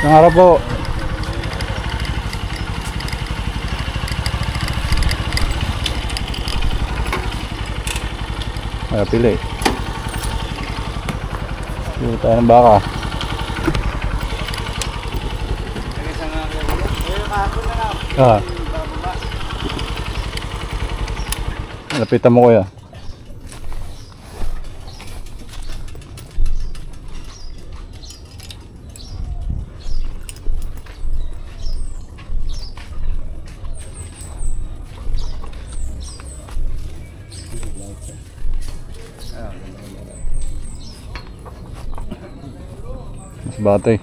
Isang araw po. Ay, pili. Dito tayo ng baka. Ah. Lapitan mo kuya. Mas batay.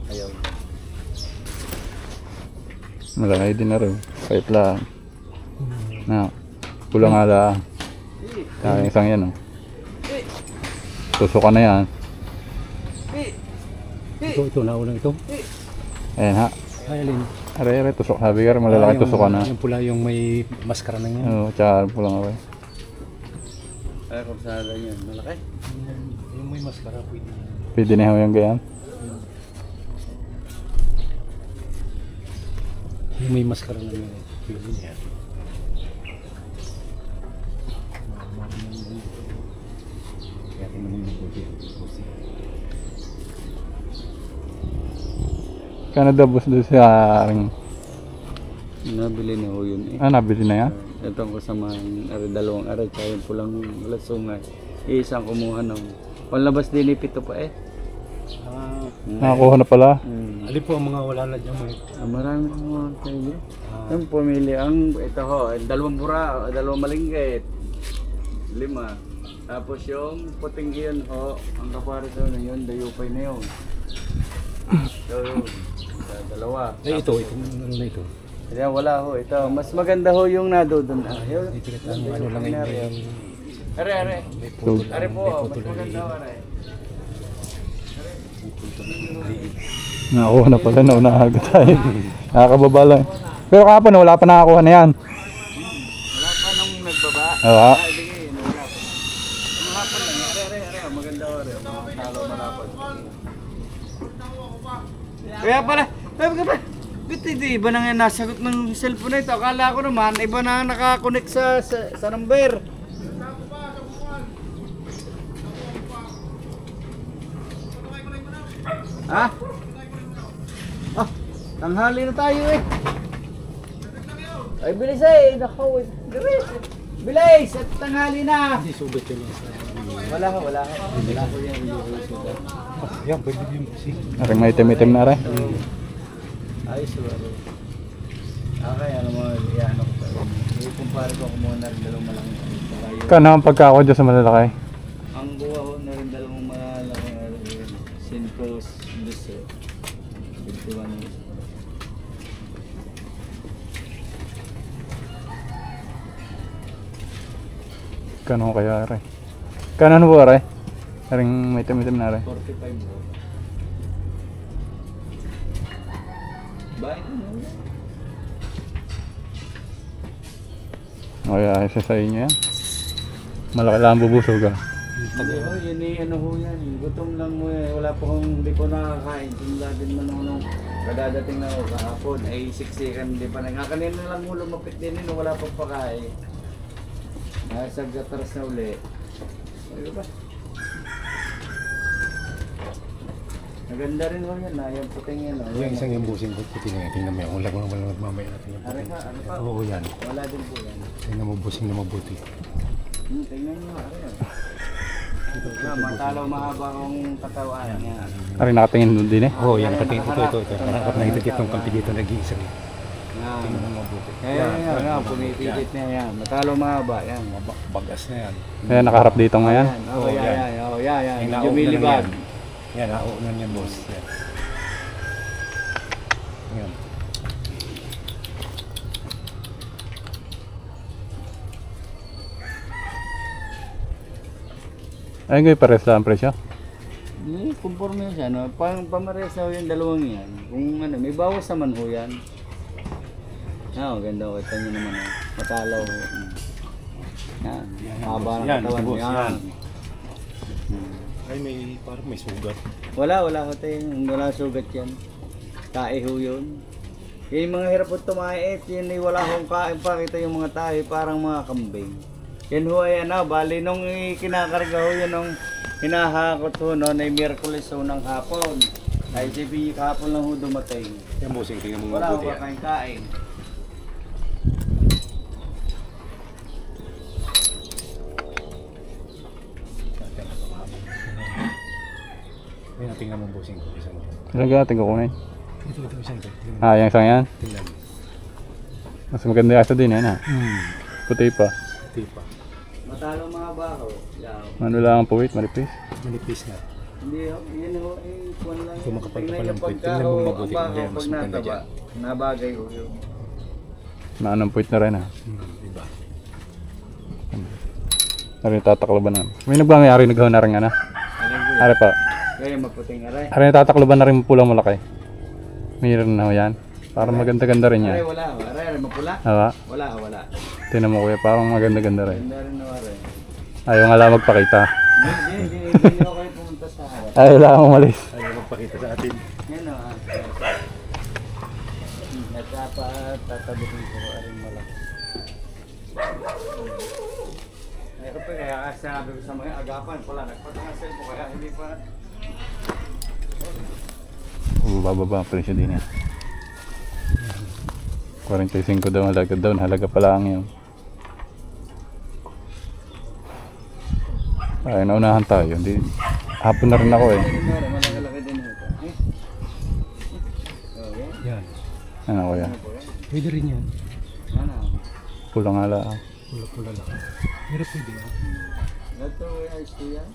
Ayaw. Malaki din na rin. Kahit lang. Na. Kulang nga lang. Kaya isang yan. Tusukan na yan. Ito naulang ito. Ayan ha. Ay, alin. Are, tusok. Sabi ka rin malalaki tusukan na. Yung pula yung may maskara na yan. Oo, tsaka pulang ako. Ay, kung saan yan, malaki. Yung may maskara pwede. Pwede na yung ganyan. Yung may maskara na yan. Pwede niya. Kaya tinamin mo po siya. Canada boss doon sa aring. Nabili na ho yun eh. Ah, nabili na yan? Ito ang kasamaan, dalawang aray, kaya yung pulang lasungay. Isang kumuha ng panlabas din ipito pa eh. Nakakuha na pala. Alin po ang mga wala na dyan mo? Marami na mga kayo. Yung pumili, ito ho, dalawang bura, dalawang malinggit. 5. Tapos yung puting iyon ho, ang kaparito na yun, dayupay na yun. So, dalawa. Ay, ito ano na ito? Kaya wala ho, ito. Mas maganda ho yung nado doon. Ito ano lang yung Are. So, Are po, mas maganda ho, are. nakakuha na pala. Naunahan ka tayo. Nakakababa lang. Pero kapon, wala pa nakakuha na yan. Wala pa nung nagbaba. Oo. Ibigay, wala pa. Ang hapon lang, are. Maganda ho, are. Talo malapad. Kaya pala, di iba na nga nasagot ng cellphone na ito. Akala ko naman, iba na nakakonect sa number. Ha? Ah, tanghali na tayo eh. Ay, bilis eh. Nakaw eh. Bilis! At tanghali na. Hindi sugat yun. Wala ko yan. Hindi ko sugat. Yan, pwede yung kasi. Aring may itim-itim na rin. Ayos ba? Okay, ano mo, ano ko pa rin. Ikumpare ko muna rin dalawang malaki. Kano ang pagkako dyan sa malalaki? Ang buwa ko na rin dalawang malaki. Sintos, Luce. 51 years. Kano kaya rin? Kano ano ba rin? Aring may itim-itim na rin. 45 bro. Bye. Kaya isa sa inyo yan. Malaki lang bubusog ah. Yun eh, ano ho yan eh. Gutom lang mo eh. Wala pa kong hindi ko nakakain. Tingla din man nung kadadating na ako kahapon. Ay, siksikan hindi pa na. Kanina lang mo lumapit din yun. Wala pang pakain. Nasa gataras na uli. Ano ba? Maganda rin ho yan. Yung puting yan. Yung isang yung busing ko, tingnan mo yan. Kung lang mamaya natin yung Are puting. ka, ano pa? Oo, yan. Wala din po yan. Tingnan mo busing na mabuti. Tingnan nyo, are yan. Matalaw mahaba akong katawan. Yan. Aring nakatingin doon din eh. Oo, yan. Ito. Nakakap na ito itong kampi dito nag-iisang. Yan. Tingnan mo mabuti. Yan. Pumipilit na yan. Matalaw mahaba. Yan. Bagas na yan. Kaya nakaharap dito ngayon. Oo, yan. Yung Medyo milibag. Yan, nauunan yan, boss. Yan. Yan. Ay, ngayon pares lang ang presyo. Conforme siya, no? Pamares na ho yung dalawang yan. Kung ano, may bawas naman ho yan. Ganda ho. Kita nyo naman ho. Matalaw ho. Yan. Haba ng Yan, katawan. boss, yan. Hmm. Ay, parang may sugat. Wala ho tayo. Wala sugat yan. Tae ho yun. Yung mga hirap po tumait, yun ay wala hong kain pa. Kita yung mga tae, parang mga kambing. Yan ho ay bali nung kinakarga ho yun nung hinahakot ho noon ay Miyerkules ho ng hapon. Ay si kahapon lang ho dumating. Yan, bossing, tingnan mo Wala ho mabuti. pa kain. Yan, tingnan mo bossing. Isang ito. Ilang natin kukunin? Ito, isang ito. Tingnan mo. Yung isang yan. Tingnan mo. Mas maganda yata din yan ha. Puti pa. Ito pa. Matalo mga baho. Yaw. Ano lang ang puwit, malipis. Manipis na. Hindi ho, yun ho, kuwan lang. Kung makapal ka Tingnan pa yung ng puwit, pagka tingnan mo ho, mabuti ang kung baho yan, mas pag maganda nataba. dyan. Nabagay ho yun. Maanong puwit na rin ha. Diba? Ari tatakloban na. May nagbangyari naghaw na rin ano. Alam ko Ari pa. Kaya maputing aray. Ari tatakloban na rin pulang malaki. Mayroon na ho yan. Parang maganda-ganda rin Aray yan. wala ho. Aray mapula. Wala. Wala. Tinan mo kuya, parang maganda-ganda rin. Ganda rin na aray. Ayaw nga lang magpakita. Hindi ako kayo pumunta sa harap. Ayaw lang umalis. Ayaw magpakita sa atin. Yan o Tatabihin ko aring malaki. Ay ko pa kaya sabi ko sa mga agapan pala. Nagpatangsel mo kaya hindi pa. Bababa ang presyo din yan. 45 daw halaga daw. Halaga pa lang yun. Ay, naunahan tayo. Hindi. Hapon na rin ako eh. Malaki-laki din ito. Oh, yan. Yan. Ano kuya? Ano po yan? Pwede rin yan. Ano? Pulang nga lang. Pula-pula lang. Pero pwede yan. Ito ayos ko yan.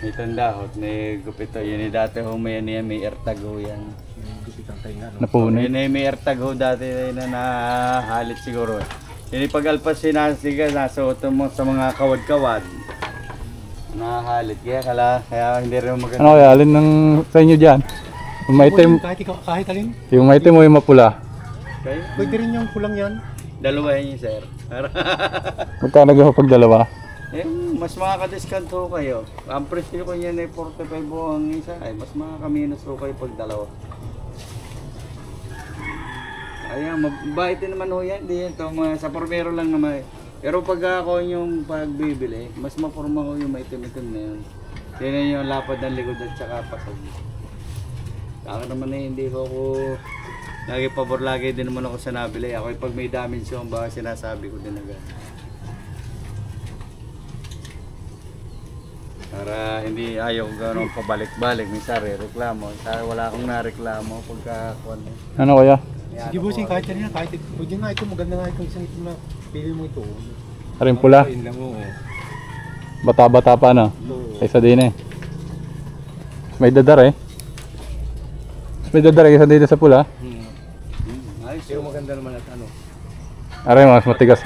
May tandahot, may gupito. Yun dati ho may AirTag ho yan. Yung gupitang tainga, no? Napunin. Yun may AirTag ho dati na nahalit siguro. Yun pag alpas sinasiga, nasuot mo sa mga kawad-kawad. Nahalit. Kaya hindi rin maganda. Ano kaya? Alin ng sa inyo dyan? Yung maitim, Kahit alin. yung maitim mo yung mapula. Okay? Pwede rin yung kulang yan. Dalawa yun sir. Magkano gawa pag dalawa? Mas makaka-discount ho kayo. Ang presyo ko yan ay 45 ho ang isa. Ay, mas makaka-minus ho kayo pag dalawa. Ayan, mabait din naman ho yan. Di yan to, sa pormero lang naman. Pero pag ako yung pagbibili, mas maporma ho yung maitim-itim na yun. Yan yung lapad ng likod at saka pasag. Sa akin naman hindi ko lagi pabor, lagi din naman ako sa nabili. Ako pag may damage yung baka sinasabi ko din agad. Para hindi ayaw ko gano'ng pabalik-balik. Minsan reklamo. Wala akong nareklamo pagka ano. Ano kaya? Sige bossing, kahit yan, kahit pwede nga ito, maganda nga itong isang ito na pili mo ito. Aring pula. Yun lang oo. Bata-bata pa na. Oo. Kaysa din eh. May dadar eh. May dadar eh, kaysa dito sa pula. Ayos. Pero maganda naman at ano. Aray, mas matigas.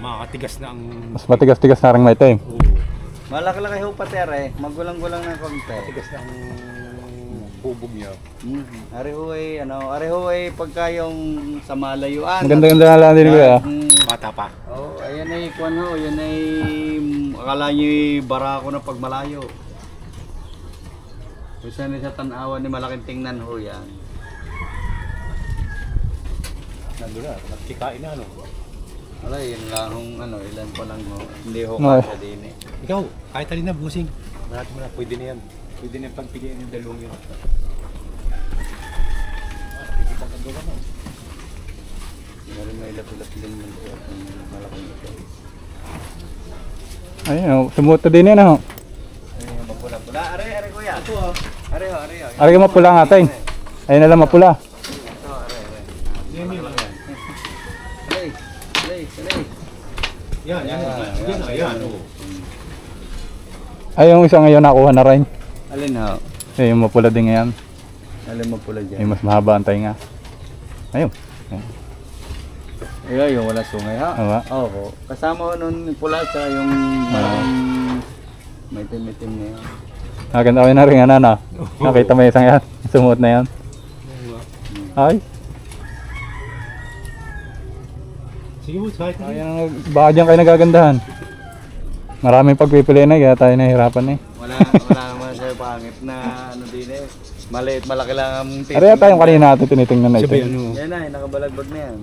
Makakatigas na ang... Mas matigas-tigas na rin maitim. Oo. Malaki-laki ho patere. Magulang-gulang ng konti. Matigas na ang bubog niya. Ari ho ay pagka yung sa malayuan. Maganda-ganda na lang din kuya. Bata pa. Oh, ayan ay kuwan ho, yan ay akala niyo barako na pag malayo. Kasi na sa tanawan ni malaking tingnan ho yan. Nandun na, nakikain na ano. Wala, yun lang ilan pa lang ho. Hindi ho No. kasya din eh. Ikaw, kahit alin na bossing. Marami mo na, pwede na yan. Pwede na yung pagpiliin yung dalawang yun. Tikita ka doon ano. Meron may ilap-ilap din yung malaking ito. Ayun, oh, sumuto din yan oh. Ayun, mapula-pula. Ari kuya. Ito ho. Ari ho. Aray ka mapula nga tay. Ayun na lang mapula. Ito, ari. Yan yun. Salay. Yan. Yan. Oo. Ay, yung isa ngayon nakuha na rin. Alin ho? Eh, yung mapula din ngayon. Alam mo pula dyan. May mas mahaba ang tainga. Ayun. Ayun, yung wala sungay ha? Oo. Oo. Kasama ko nun pula sa yung may timitim na yun. Nakaganda ko na rin ano na. Nakita mo yung isang yan. Sumuot na yan. Ay. Sige mo, kahit na. Ayan, baka dyan kayo nagagandahan. Maraming pagpipili na kaya tayo nahihirapan eh. Wala naman siya pangit na ano din eh. Maliit, malaki lang ang titim. Ari yata yung kanina natin tinitingnan na ito. Sabi ano. Yan na, nakabalagbag na yan.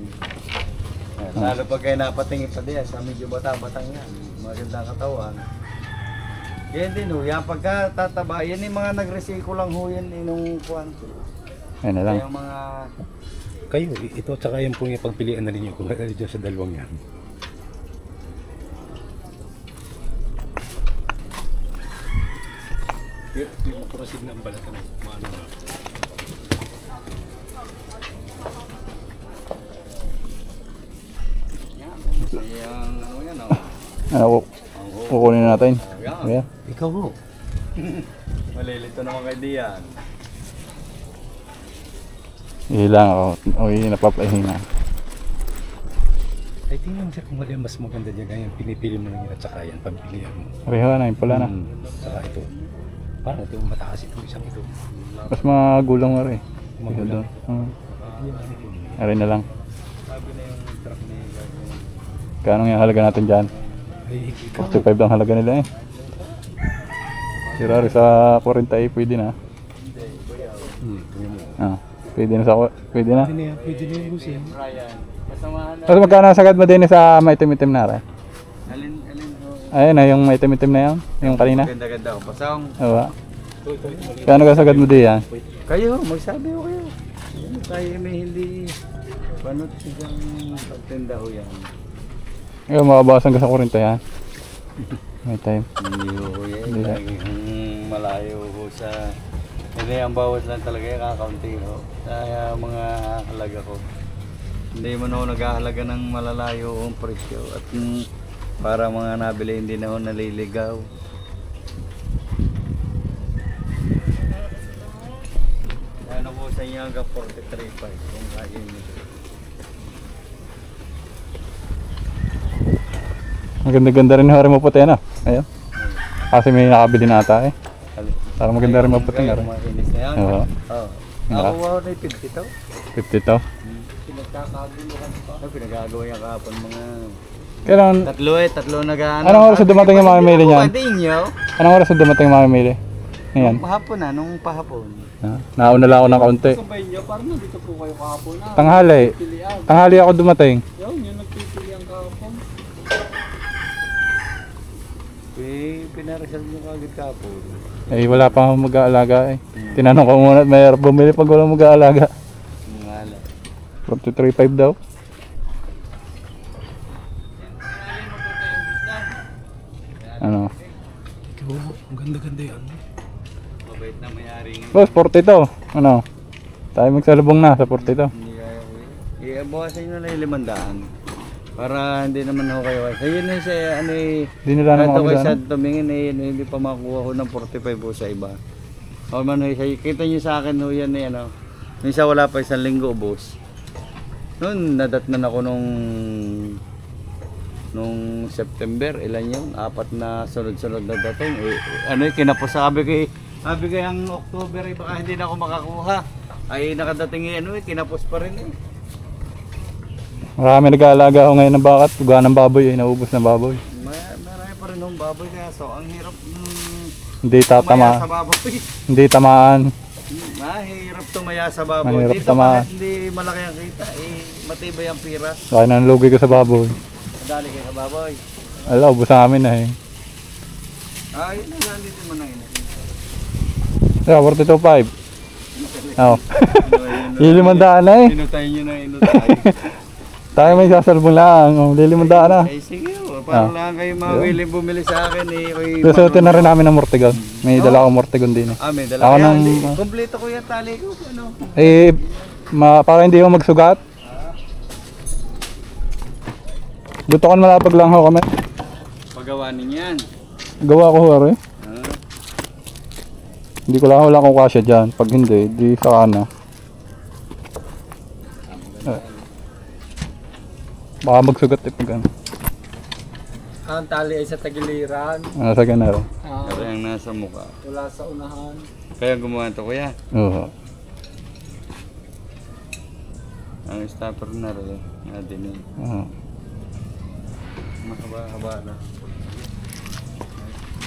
Lalo pag kayo napatingin pa diyan, sa medyo batang yan. Magandang katawan. Yan din ho, yan pagka tataba, yan yung mga nagresiko lang ho yan nung kwanto. Ayun na lang. Yung mga... Kayo, ito at saka yung pong pagpilian na ninyo kung ano dyan sa dalawang yan. Hindi mo proceed na ang balatan ng maano na. Yung ano yan o. Ano, kukunin na natin. Yan. Ayan. Ikaw ho. Malilito naman kay Dian. Ilang ako. O napapahin na. Ay, tingnan mo siya kung wala mas maganda dyan. Ngayon, pinipili mo lang yan at saka yan, pamilihan mo. Pareho na, yung pula na. Saka ito. Parang ito mataas ito, isang ito. Mas magulong nga rin. Magulang. Aray na lang. Sabi na yung truck ni Gagawin. Kano yung halaga natin dyan? Ay, ikaw. 45 ang halaga nila eh. Si Rari sa 40 eh, pwede na. Tingnan mo. Pwede na sa pwede na. Pwede na yung busin. Ryan, kasamahan na. Tapos magkano ang sagad mo din sa maitim-itim na rin? Alin ho. Ayun na, yung maitim-itim na yan. Yung kanina. Ganda-ganda ko. Pasang. Oo. Kano ka sagad mo din yan? Kayo, magsabi ko kayo. Yan, tayo may hindi panot sigang pagtinda ho yan. Ayun, makabawasan ka sa 40 yan. May time. Hindi ho yan. Hindi. Laging malayo ho sa... Hindi, ang bawas lang talaga yung kakaunti ho. Kaya mga halaga ko. Hindi man ako naghahalaga ng malalayo ang presyo. At para mga nabili hindi na ako naliligaw. Ano po sa inyo hanggang 43.5 kung kaya nyo. Ang ganda-ganda rin yung hari mo puti na. Ayun. Kasi may nakabili na ata eh. Para maganda rin maputi nga rin. Makinis na yan. Oo. Oo. Nakuha ko na yung 50 to. 50 to. Pinagkakaguluhan pa. Ano pinagagawa yung kahapon mga... Kailan, Tatlo nag-ano. anong oras na dumating yung mamimili niyan? Pwede nyo. Anong oras na dumating yung mamimili? Ayan. Nung pahapon na, nung pahapon. Nauna lang ako ng kaunti. Sabay niyo, parang nandito po kayo kahapon na. Tanghali. Pilihan. Tanghali ako dumating. Yun, yung nagpipili ang kahapon. Pinaresal nyo kagad kahapon. Eh wala pa akong mag-aalaga eh. Tinanong ko muna at may bumili pag walang mag-aalaga. Ngala. 43.5 daw. Ano? Ikaw, ang ganda-ganda yan. Mabait na mayaring. Boss, 40 to. Ano? Tayo magsalubong na sa 40 to. Hindi kaya ko eh. Ibawasan nyo na yung 500. Para hindi naman ako kayo. Sa yun na siya, ano eh. Hindi nila naman Ito kami kay sana. Sad tumingin eh, hindi pa makuha ko ng 45 po sa iba. O man ho, kita nyo sa akin ho yan eh, ano. Minsan wala pa 1 linggo, boss. Noon, nadatnan ako nung September, ilan yun? 4 na sunod-sunod na dating. Eh, ano eh, kinapos sabi ko ang October eh, baka hindi na ako makakuha. Ay nakadating eh, ano eh, kinapos pa rin eh. Marami nag-aalaga ako ngayon ng bakat. Tuga ng baboy eh. Naubos ng baboy. Marami pa rin ng baboy kaya so ang hirap Hindi tumaya tatama. sa baboy. Hindi tamaan. Mahirap tumaya sa baboy. Mahirap Dito tamaan. kahit hindi malaki ang kita, eh matibay ang piras. Kaya nang lugi ko sa baboy. Madali kayo sa baboy. Ala, ubos sa amin na eh. Yun na lang dito mo na yun. Yeah, 42.5. Oo. Lilimandaan na eh. Inutay nyo na inutay. Tayo may sasalbong lang. Lilimandaan na. Ay sige, parang lang kayo mawili bumili sa akin eh. Susutin na rin namin ng mortigon. May dala akong mortigon din eh. May dala Ako yan. nang- Kompleto ko yung tali ko. Ano? Eh, para hindi ako magsugat. Butukan malapag lang ho kami. Pagawa ninyo yan. Gawa ko ho eh. Hindi ko lang wala kung kasya dyan. Pag hindi, di sa kana. Baka magsugat eh pag ano. Ang tali ay sa tagiliran. Nasa kana rin. Pero yung nasa mukha. Wala sa unahan. Kaya gumawa ito kuya. Oo. Ang stopper na rin. Nga din eh. Oo. Mahaba-haba na.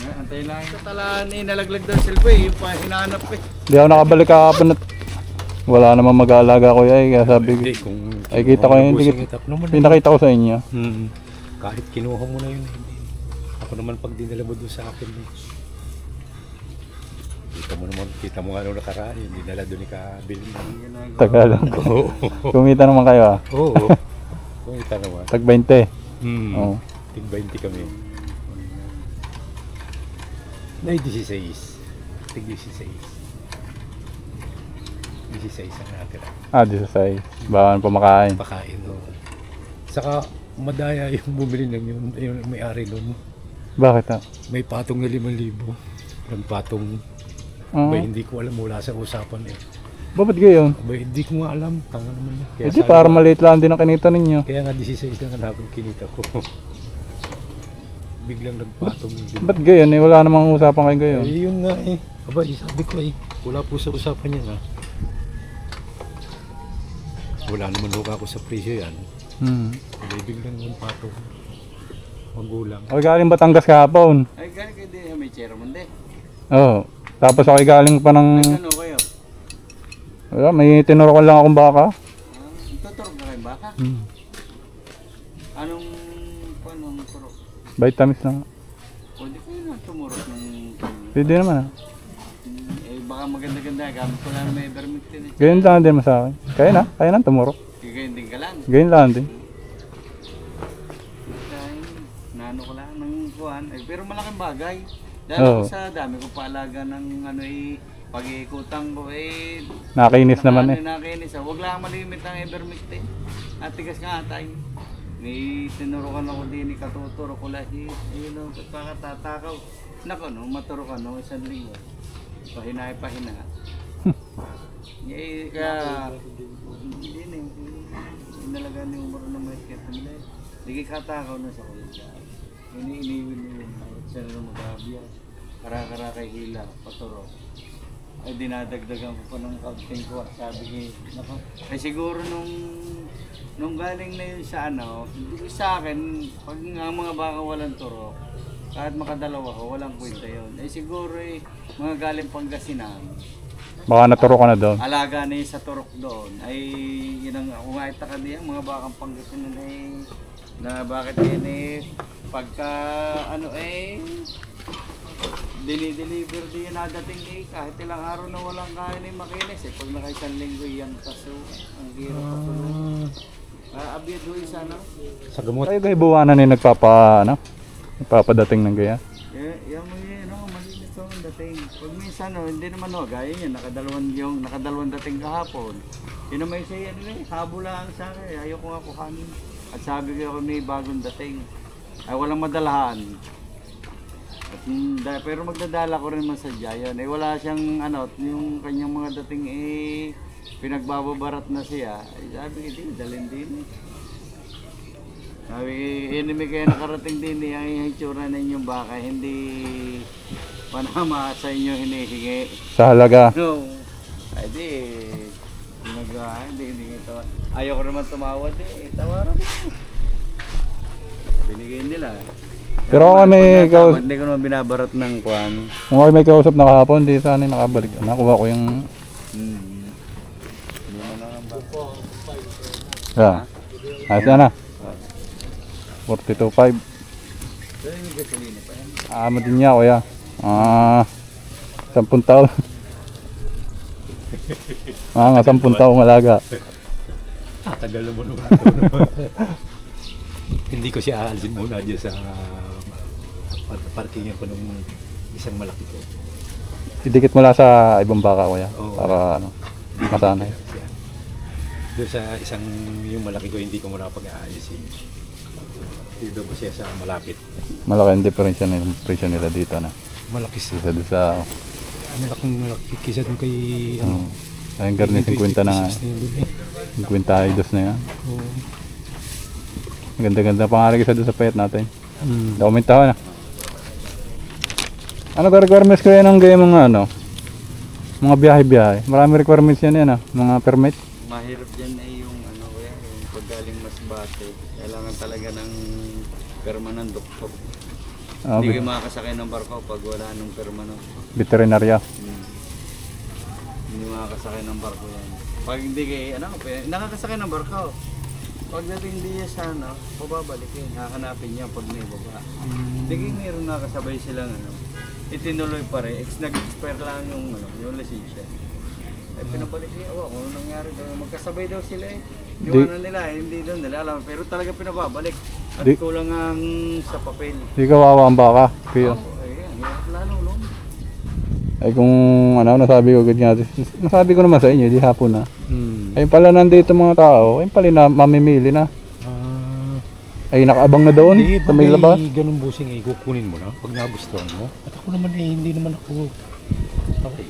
Antay lang. Sa talaan eh, nalaglag daw silpo eh. Yung pa hinahanap eh. Di ako nakabalik kahapon at wala namang mag-aalaga ko eh. Kaya sabi ko, kung ay kita ko yung pinakita ko sa inyo. kahit kinuha mo na yun, hindi. Ako naman pag dinala mo doon sa akin, eh. Kita mo nga nung nakaraan, hindi dinala doon ni Kabili. Tagalan ko. Oo. Kumita naman kayo ah. Oo. Kumita naman. Tag 20. Oo. Tig 20 kami. Ay, 16. Tig 16. 16 ang natira. Ah, 16. Baka pumakain. Pakain, no. Saka, madaya yung bumili ng yung may-ari nun. Bakit ah? May patong na 5,000. Yung patong, hindi ko alam mula sa usapan eh. Bakit gayon? Hindi ko nga alam. Tanga naman na. Kaya Hindi, sabi para ko, maliit lang din ang kinita ninyo. kaya nga 16 lang ang ako kinita ko. Biglang nagpatong. Ba't gayon eh? Wala namang usapan kayo gayon. Eh, yun nga eh. Aba, sabi ko eh. Wala po sa usapan niya nga. Wala naman luka ako sa presyo yan. Biglang nagpatong. Magulang. Ako galing Batangas kahapon. Ay, galing kayo din. May chairman din. Oo. Tapos ako galing pa ng... Ano kayo? Wala, may tinurukan lang akong baka. Tuturog na kayo baka? Anong turok? Vitamins lang. Pwede kayo na tumurok ng... Pwede naman ah. Eh, baka maganda-ganda. Gamit ko lang may vermictin. Gayon lang din mo sa akin. Kaya na tumurok. Gayon din ka lang. Gayon lang din. Nano ko lang ng kuhan. Eh, pero malaking bagay. Dahil Oo. ako sa dami ko paalaga ng ano eh, pag-iikutan ko eh. Nakinis naman eh. Nakinis. Huwag lang malimit ang ivermectin. At tigas nga atay. May tinurukan ako din ni Katuturo ko lahi. Ayun o, pagkakatatakaw. Nako no, maturo ka no, 1 linggo. Pahina. Eh, kaya, hindi na inalaga ni Umar na may kit nila. Hindi katakaw na sa kulit. Iniiwin nila. Siya na mag-abiya. Kara-kara kay hila, paturo. Ay dinadagdagan ko pa ng kaunting ko. Sabi ko, nako. Ay siguro nung galing na yun sa ano, hindi sa akin, pag ang mga baka walang turo, kahit makadalawa ko, walang kwenta yun. Eh siguro mga galing Pangasinan. Baka naturo ka na doon. Alaga na yun sa turok doon. Ay yun ang umaita ka niya, mga bakang Pangasinan ay na bakit yun pagka dinideliver din nadating kahit ilang araw na walang kain ay makinis pag naka 1 linggo yan kaso ang hirap pasulong. Abiyad ho isa no? Sa gamot. Kayo kayo buwanan eh nagpapadating ng gaya. Yan mo yun malinis ho ang dating. Pag minsan hindi naman gaya yun nakadalawang dating kahapon. Yun naman isa yan habo lang sa akin ayoko nga kuhanin. At sabi ko may bagong dating. Ay walang madalahan. At, pero magdadala ko rin masadya yun. Eh wala siyang yung kanyang mga dating pinagbababarat na siya. Ay sabi ko dalhin din Sabi enemy kayo nakarating din ang hitsura na inyong baka. Hindi panama sa inyo hinihingi. Sa halaga. No. Ay di hindi ito. Ayaw ko naman tumawad tawaran mo. Binigay nila. Pero kung may hindi ko naman binabarat ng kwan. Kung ako may kausap na kahapon, di sana nakabalik. Nakuha ko yung... Hindi mo na lang ba? Yeah. Ayos na na. 42.5. Pero yung gasolina pa yan. Amo din niya, kuya. 10 taon. Mga 10 taong alaga. Tagal mo naman. Hindi ko siya aalsin muna dyan sa parkingan ko nung isang malaki ko. Idikit mo lang sa ibang baka, kuya. Oo. Para masanay. Doon sa isang yung malaki ko hindi ko muna pag-aalisin. Dito ko siya sa malapit. Malaki ang diferensya ng presyo nila dito na. Malaki siya. Isa doon sa malaki kisa dun kay ano. Ayun garni 50 na nga. 50 ay dos na yan. Oo. Ganda-ganda pangarag isa doon sa payat natin. Dokumentahan na. Ano ka requirements ko yan ng gaya mga ano? Mga biyahe-biyahe. Marami requirements yan yan mga permit. Mahirap dyan ay yung ano kaya, yung paggaling Masbate. Kailangan talaga ng perma ng doktor. Hindi kayo makakasakay ng barko pag wala nung perma no. Veterinarya. Hindi makakasakay ng barko yan. Pag hindi kayo, nakakasakay ng barko. Pagdating diya sa ano, pababalikin, hahanapin niya pag may baba. Hindi kayo mayroon nakasabay silang ano, itinuloy pa rin, nag-expire lang yung lisensya. Eh pinabalik niya, kung ano nangyari daw, magkasabay daw sila eh. Iwanan nila, hindi daw nila alam, pero talaga pinababalik. At kulang ang sa papel. Di kawawa ang baka. Kaya. Ayan, lalo no. Ay kung ano, nasabi ko agad nasabi ko naman sa inyo, di hapon na. Ayun pala nandito mga tao, ayun pala na mamimili na. Ay nakaabang na doon sa may labas. Ganun busing ay kukunin mo na pag nagustuhan mo. At ako naman eh, hindi naman ako. Okay.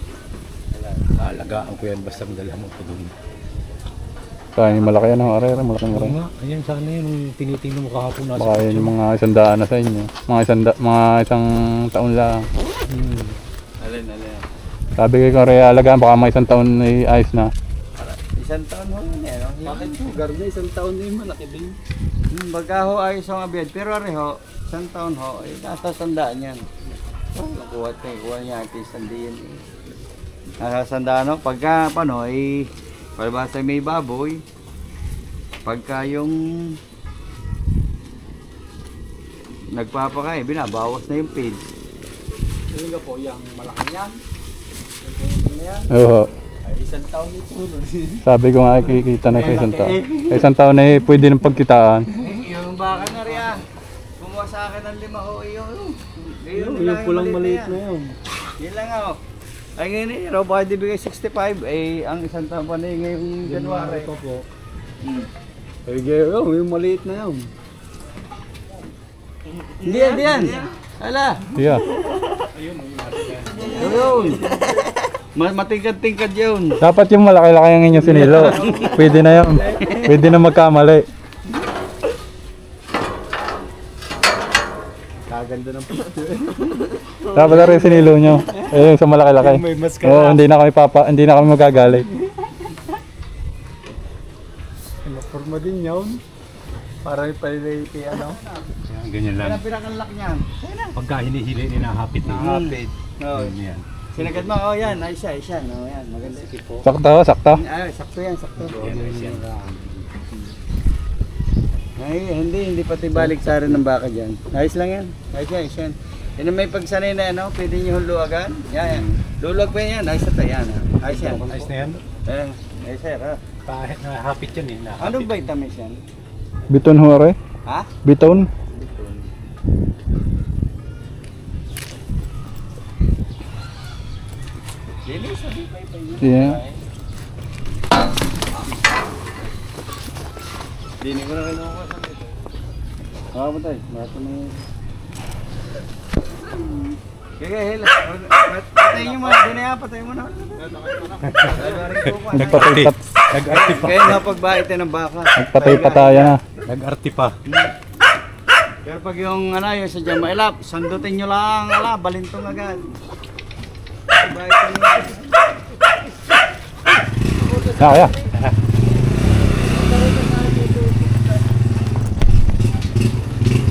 Alagaan ko yan basta madala mo ko doon. Kaya yung malaki yan ang arera, malaking arera. Nga, ayan sana yun, tinitingnan mo kahapon nasa. Baka yun yung mga 100 na sa inyo. Mga isang taon lang. Alin. Sabi ko kung alagaan, baka mga isang taon ay ayos na. Isang taon ho yun eh, no? Bakit sugar na isang taon na yung malaki din? Baga ho ayos ang abiyad, pero ho, isang taon ho, nasa sandaan yan. Kuha niya ati sandiyan eh. Nasa sandaan ho, pagka paano eh, palabasa may baboy, pagka yung nagpapakain, binabawas na yung feed. Yung nga po, yung malaki yan. Oo. Ay, isang taon ito. Sabi ko nga kikita na sa isang taon. Sa isang taon na pwede ng pagkitaan. Yung baka na riyan, kumuha sa akin ng 5 ho, Yung pulang maliit na yun. Yun lang ho. Ay ngayon eh, baka dibigay 65, eh ang isang taon pa na ngayong January. Ito po. Ay, yung maliit na yun. Hindi yan. Hala. Yeah. Ayun. Matingkad-tingkad yun. Dapat yung malaki-laki ang inyong sinilo. Pwede na yun. Pwede na magkamali. Kaganda ng Dapat na rin sinilo nyo. Yung sa malaki-laki. May maskara. Oo, hindi na kami magagalit. Maporma din yun. Para ipaliliti ano. Ganyan lang. Pinakalak niyan. Pagka hinihili ninahapit na. Hapit. Oo. Yan. Sinagad mo, oh yan, ay siya. Oh, yan, maganda. Sakto. Ay, sakto yan. Ay, hindi pati balik sa rin ng baka dyan. Ayos lang yan. Ayos yan. Yan ang may pagsanay na ano, pwede nyo huluagan. Yan. Luluag pa yan. Ayos na to, yan. Ayos yan. Ayos na yan. Ayos yan, ha. Kahit nahapit yan eh. Anong vitamins yan? Biton hore. Ha? Biton. Dili, sabi pa yun. Yeah. Dini ko na kinuha sa dito. Mga patay, bato na yun. Kaya, hila. Patayin nyo muna, patayin mo na. Nag-arti pa. Kaya napagbait yan ng baka. Nagpatay-pataya na. Nag-arti pa. Pero pag yung yung sa dyan mailap, sandutin nyo lang, balintong agad. Bait yan yun. Kaya.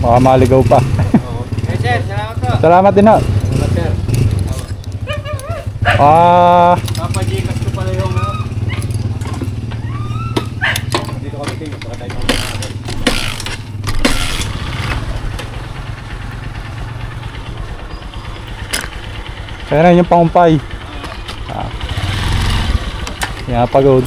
Baka maligaw pa. Okay, sir, salamat po. Salamat din ha. Salamat, sir. Papajikas ko pala yung dito kami tingin. Baka tayo mamamahin. Kaya na yung pangumpay. Yan pagod.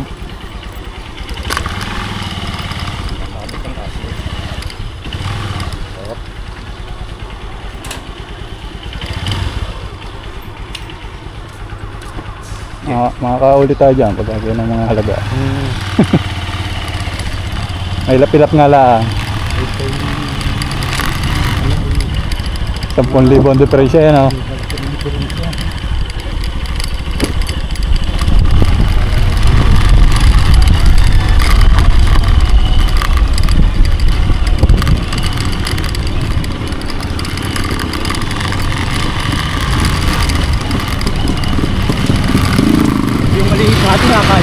Makakaulit tayo dyan pag ng mga halaga. May lapilap nga lang. 10,000 ang diferensya yan.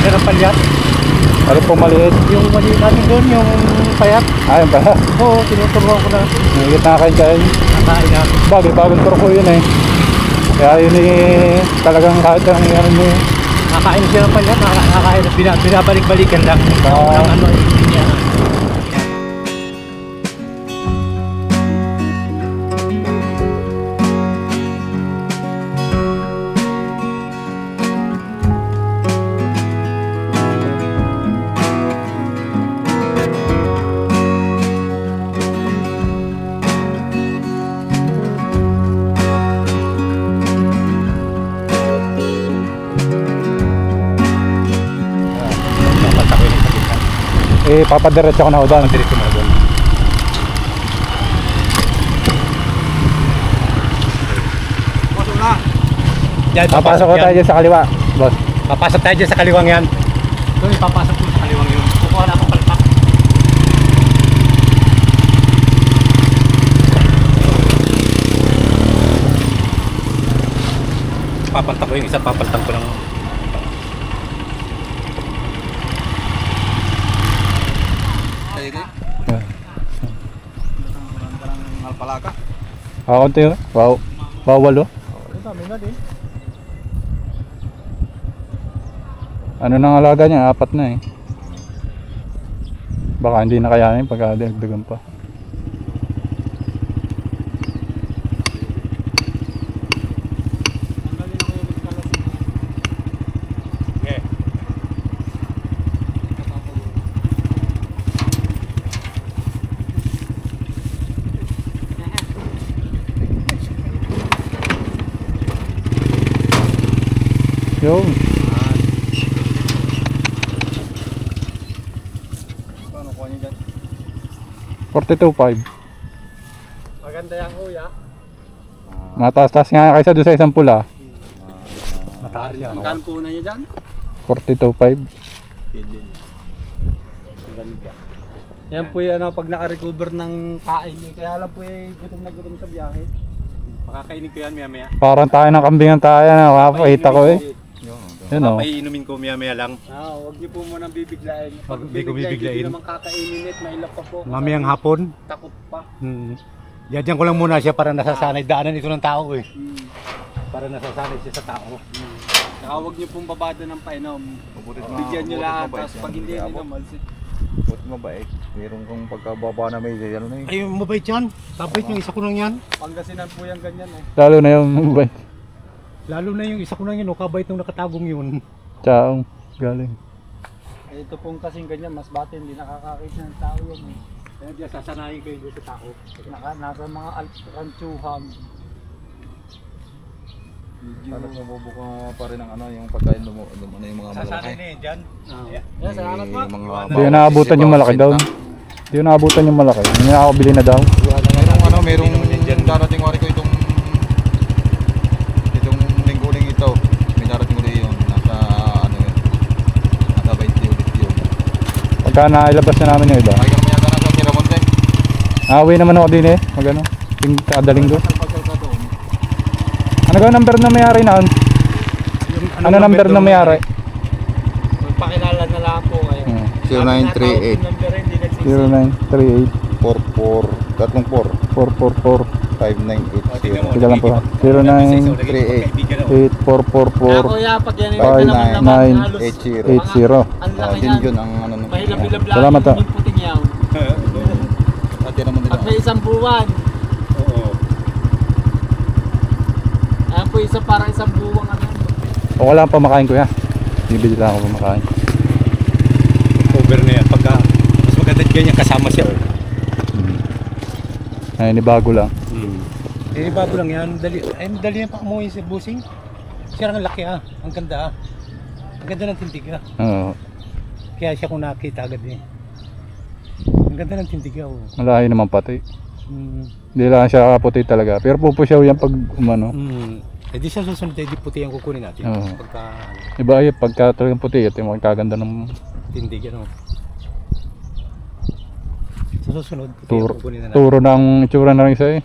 siya ng palyat. Ano pong maliit? Yung maliit natin doon, yung payat. Ayun pa. Oo, tinuturuan ko na. Nagigit na kain. Nakain na. Bagong turko yun eh. Kaya yun eh, talagang kahit ang ano mo eh. Nakain siya ng palyat, nakain na binabalik-balikan lang. Ah. Ang ano, niya. Eh, papadiretso ko na ho doon. Diretso mo na doon. Pasok na. Diyan, Papasok ko tayo dyan sa kaliwa, boss. Papasok tayo dyan sa kaliwang yan. Doon, ipapasok ko sa kaliwang yun. Kukuha na akong palpak. Papaltak ko yung isa, papaltak ko lang. Alpalaka. Ako tayo. Wow. Bawal oh. Dami na din. Ano nang alaga niya? 4 na eh. Baka hindi na kayanin pagka dagdagan pa. Okay. Yun. Paano kuha niyo dyan? 42.5. Maganda yan kuya. Mataas-taas nga kaysa doon sa isang pula. Mataas yan. Magkano po na niyo dyan? 42.5. Yan po yan pag naka-recover ng kain niyo. Kaya lang po gutom na gutom sa biyahe. Makakainin ko yan maya-maya. Parang tayo ng kambingan tayo na mapakita ko eh. Yun oh. Papainumin ko maya-maya lang. Huwag niyo po munang bibiglain. Wag, hindi ko bibiglain. Hindi naman kakainin it, mailap pa po. Mamayang hapon. Takot pa. Yadyan ko lang muna siya para nasasanay. Daanan ito ng tao eh. Hmm. Para nasasanay siya sa tao. Saka huwag niyo pong babada ng painom. Bigyan niyo lahat. Tapos pag hindi niyo malsit. Buti mabait. Meron kang pagkababa na may ano na eh. Ay, mabait yan. Sabait yung isa ko lang yan. Pangasinan po yan ganyan eh. Lalo na yung mabait. Lalo na yung isa ko lang yun. Kabait nung nakatagong yun. Tsaong galing. Ito pong kasing ganyan, mas bati hindi nakakakita ng tao yan eh. Kaya diyan sasanayin ko yung sa tao. Nasa mga ranchuhan. Sana mabubuka pa rin ang ano, yung pagkain mo ano yung mga Sasanay malaki. na yun dyan. Yan, salamat po. Yung mga Hindi ko naabutan yung malaki daw. Hindi ko naabutan yung malaki. Hindi na ako bili na daw. Merong ano, merong darating wari ko itong lingguling ito. May darating ulit yun. Nasa ano yun. Nasa 20 ulit yun. Pagka nailabas na namin yung iba. Ay ka naman yata nasa Tiramonte. Uwi naman ako din eh. Magano. Yung kadaling doon. Ano ba number na may-ari na? Ano number na may-ari? Magpakilala na lang po kayo. 0938 Number hindi nagsisi. 0938 44 444 5980. Sige lang po. 0938 Kuya, pag yan Five, ito naman naman halos 8980. ang laki Din yan. yun ang ano nun. Mahilap-hilap lang Salamat, ah. yung puting yan. At yan naman nila. Pag may isang buwan, Oo. ayan po isa parang isang buwang ano. O wala pa makain ko ya. Bibili lang ako makain. Over na yan. Pagka mas maganda ganyan kasama siya. Ay, ni bago lang. Eh, bago lang yan. Dali yan pa umuwi si Busing. Siya ang laki ah. Ang ganda ah. Ang ganda ng tindig ah. Oo. Kaya siya kung nakita agad eh. Ang ganda ng tindig ah. Oh. Malayo naman pati. Mm. Hindi lang siya puti talaga. Pero pupusyaw yan pag umano. Eh di siya susunod eh, di puti ang kukunin natin. Oo. Pagka Iba ay pagka talagang puti, ito yung magkaganda ng tindig ano. Sa susunod, puti ang kukunin na natin. turo ng itsura na rin isa eh.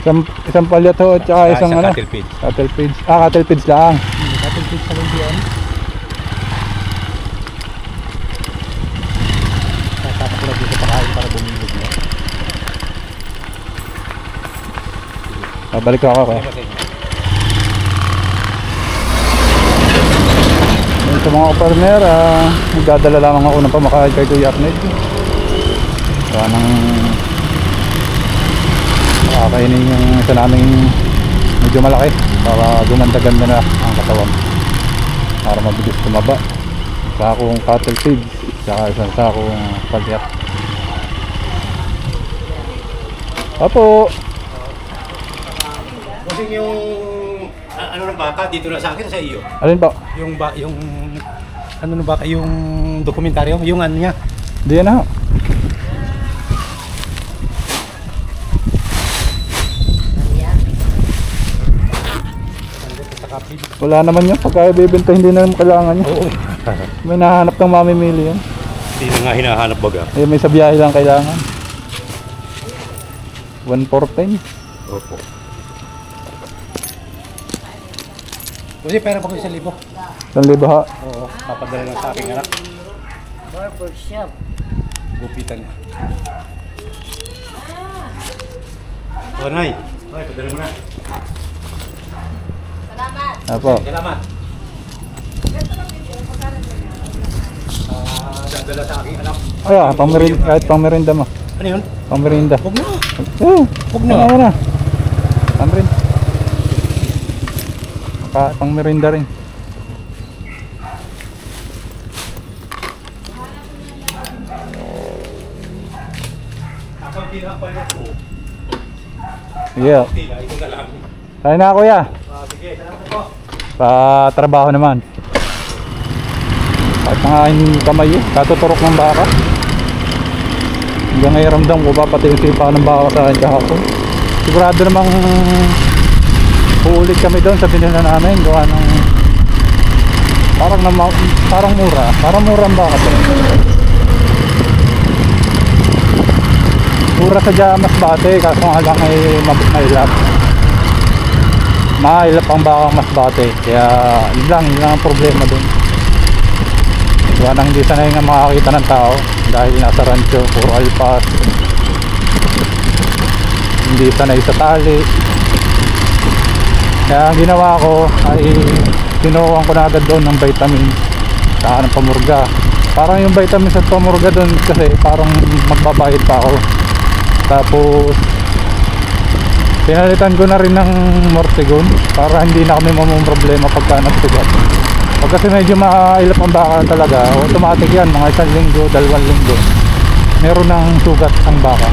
Isang palyat ho at saka isang ano. Cattle feed. Cattle feeds. Cattle feeds lang. Cattle feed malapit sa lundian. Tatapos ko lang dito sa kain para bumilog na. Balik ako kaya. Sa mga partner, nagdadala lamang ako ng pamakain kay Kuya Arnel. Kaya nang makakainin yung isa naming medyo malaki para gumanda-ganda na ang katawan para mabilis tumaba. Sakong cattle feed saka isang sakong palyak. Apo! Kasi yung ano ng baka dito na sa akin sa iyo. Alin po? Yung ano ng baka yung dokumentaryo, yung ano niya. Di yan ako. Wala naman yun. Pagka ibibenta hindi na naman kailangan yun. Oo. May nahanap ng mamimili yan. Hindi na nga hinahanap baga. Eh, may sa biyahe lang kailangan. 1/4. Opo. Kasi pera pa ko 1,000. 1,000 ha. Oo, papadala lang sa aking anak. Barber shop. Gupitan. Oh, Nay. Nay, padala mo na. Salamat. Apo. Salamat. Dadala sa aking anak. Ay, kahit pang merinda mo. Ano yun? Pang merinda. Huwag na. Huwag na. Ano na. Pang merinda. Pang merinda rin. Kapag pinapalot ko, Yeah. tila, ito na lang. Kaya na kuya. Sige, salamat po. Patrabaho naman. Kahit mga hindi kamay eh. Katuturok ng baka. Hanggang ngayon ramdam ko ba pati yung sipa ng baka sa akin kahapon. Sigurado namang uulit kami doon sa binila namin. Gawa ng parang mura. Parang mura ang baka to. Mura sa Jamas Bate. Kaso nga lang ay mailap. Mailap ang bakang Masbate. Kaya yun lang ang problema doon. Gawa nang hindi sanay nga makakita ng tao dahil nasa rancho, puro alpas, hindi sanay sa tali. Kaya ang ginawa ko ay tinukuhan ko na agad doon ng vitamin saka ng pamurga. Parang yung vitamin sa pamurga doon kasi parang magbabayad pa ako. Tapos pinalitan ko na rin ng Mortegon para hindi na kami mamumroblema pagka nagsugat. Pag kasi medyo mailap ang baka talaga, automatic yan, mga 1 linggo, 2 linggo meron ng sugat ang baka.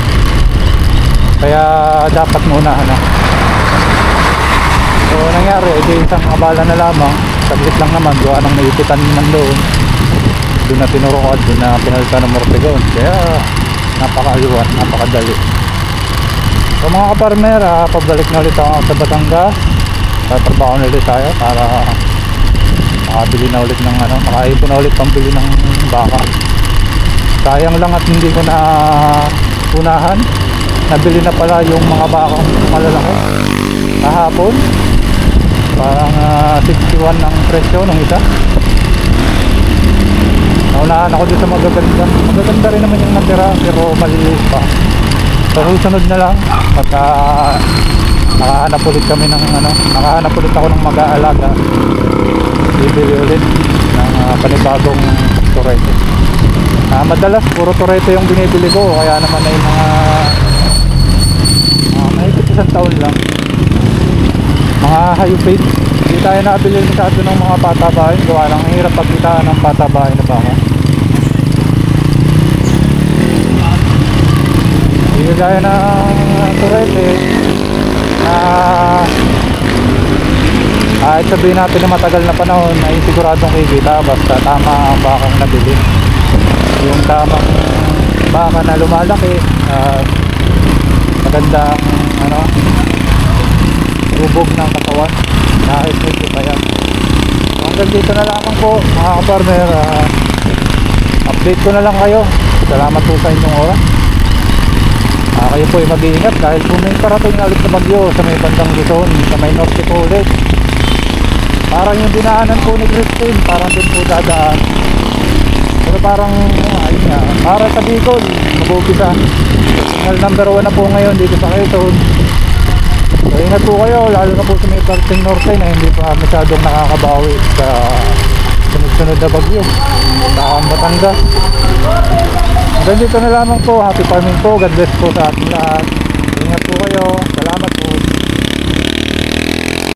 Kaya dapat muunahan na. So nangyari, edi isang abala na lamang, saglit lang naman, gawa ng naipitan naman doon. Doon na tinuruan, doon na pinalitan ng Mortegon. Kaya napakaaliwan, napakadali. So mga kaparmer, pabalik na ulit ako sa Batangas. Tatrabaho na ulit tayo para makabili na ulit ng makaipon na ulit pambili ng baka. Sayang lang at hindi ko na unahan. Nabili na pala yung mga bakang malalaki kahapon. Parang 61 ang presyo ng isa. Naunahan ako dito sa magaganda. Magaganda rin naman yung natira pero maliliit pa. So susunod na lang pagka nakahanap ulit kami ng nakahanap ulit ako ng mag-aalaga, bibili ulit ng panibagong turete. Madalas puro turete yung binibili ko, kaya naman ay mga mahigit 1 taon lang. Mga hayupid, hindi tayo nakabili masyado ng mga patabahin, gawa ng hirap pagkitaan ng patabahin na baka. Hindi gaya ng turete na kahit sabihin natin na matagal na panahon ay siguradong kikita basta tama ang bakang nabili. Yung tamang baka na lumalaki, magandang ubog ng katawan kahit medyo bayan. Hanggang dito na lamang po mga kaparmer. Update ko na lang kayo. Salamat po sa inyong oras. Kayo po ay mag-iingat dahil kung may parating na ulit na bagyo sa may bandang Luzon, sa may norte po ulit. Parang yung dinaanan po ni Christine, parang dun po dadaan. Pero parang, ayun nga, para sa Bicol, mag-umpisa. Signal number 1 na po ngayon dito sa Quezon. So ingat po kayo, lalo na po sa may parting norte na hindi pa masyadong nakakabawi sa sunod-sunod na bagyo. Saan Batangas. Hanggang dito na lamang po, happy farming po, God bless po sa ating lahat. Ingat po kayo.